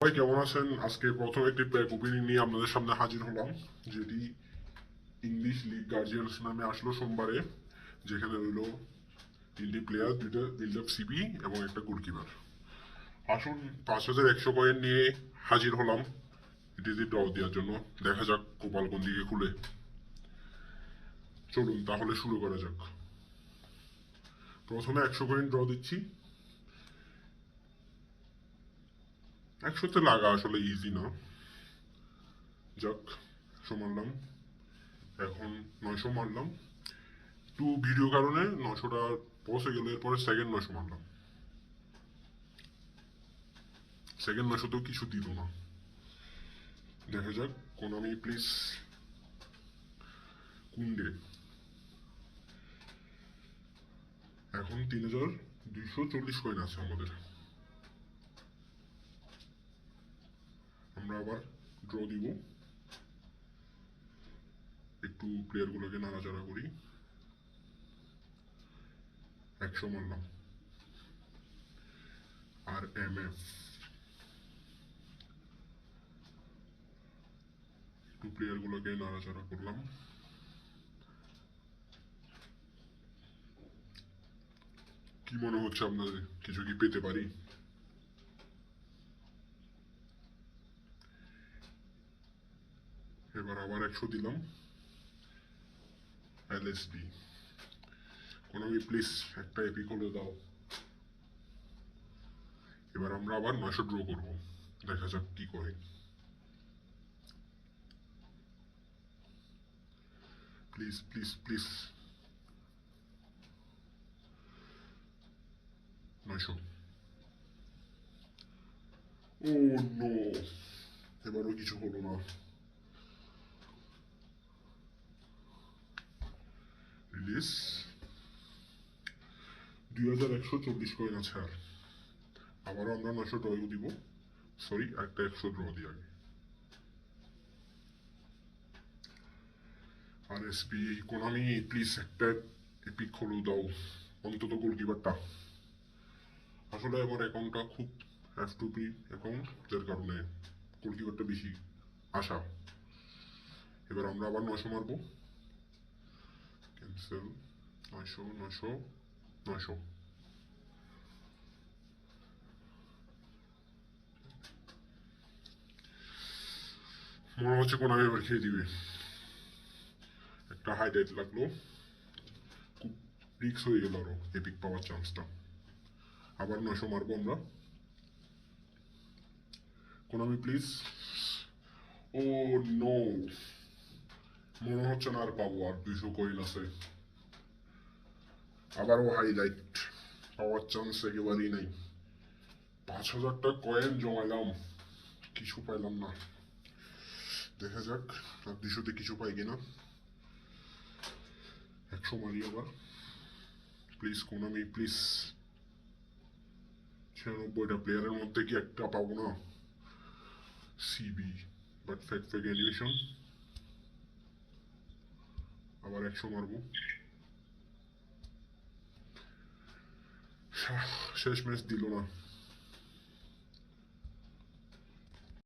সবাই কেমন আছেন? আজকে প্রথম একটি প্যাক ওপেনিং নিয়ে আপনাদের সামনে হাজির হলাম, যেটি ইংলিশ লিগ গার্জিয়ান্স নামে আসলো সোমবারে, যেখানে রইল তিনটি প্লেয়ার, দুইটা বিল্ড সিবি এবং একটা গোলকিপার। আসুন 5,100 কয়েন নিয়ে হাজির হলাম এটিতে ড্র দেওয়ার জন্য। দেখা যাক কপাল কোন দিকে খুলে। চলুন তাহলে শুরু করা যাক। প্রথমে 100 কয়েন ড্র দিচ্ছি। 100তে লাগা আসলে ইজি না। যাক, 100 মারলাম। এখন 900 মারলাম। একটু ভিডিও কারণে 900টা পৌঁছে গেলে এরপরে সেকেন্ড 900 মারলাম। সেকেন্ড 900তেও কিছু দিল না। দেখা যাক, কোনামি প্লিজ কুন্ডে। এখন 3,240 কয়েন আছে আমাদের। আমরা আবার ড্র দিব। একটু প্লেয়ারগুলোকে নাড়াচাড়া করি। 100 মারলাম। আর এমএফ একটু প্লেয়ারগুলোকে নাড়াচাড়া করলাম। কি মনে হচ্ছে আপনাদের, কিছু কি পেতে পারি? এবার আবার 100 দিলাম। এলএসপি কোনামি প্লিজ একটা এপিক হলে দাও। এবার আমরা আবার 900 ড্র করবো। দেখা যাক কি করে। Please please please 900। Oh no, এবারও কিছু হলো না। রিলিজ। 2,124 কয়েন আছে। আর আবারও আমরা 900 ড্র দিব। সরি, একটা 100 ড্র দিই আগে। আর এসপি কোনামি প্লিজ একটা এপিক হলেও দাও, অন্তত গোলকিপারটা। আসলে আমার অ্যাকাউন্টটা খুব হ্যাভ টু বি অ্যাকাউন্ট, যার কারণে গোলকিপারটা বেশি আশা। এবার আমরা আবার 900 মারবো। ক্যান্সেল। 900 900 900। মনে হচ্ছে কোনামি এবার খেয়ে দিবে। একটা হাইলাইট লাগলো। খুব রিক্স হয়ে গেল আরো এপিক পাওয়ার চান্সটা। আবার 900 মারবো আমরা। Konami please. ও নো, মনে হচ্ছে না আর পাবো। আর 200 কয়েন আছে। আবারও হাইলাইট পাওয়ার চান্স একেবারেই নাই। 5,000টা কয়েন জমাইলাম, কিছু পাইলাম না। দেখা যাক আর 200তে কিছু পাই কিনা। 100 মারি আবার। Please Konami please. 96টা প্লেয়ারের মধ্যে কি একটা পাবো না? সিবি বাট ফেক ফেক অ্যানিমেশন। আবার 100 মারবো। শেষ ম্যাচ দিল না।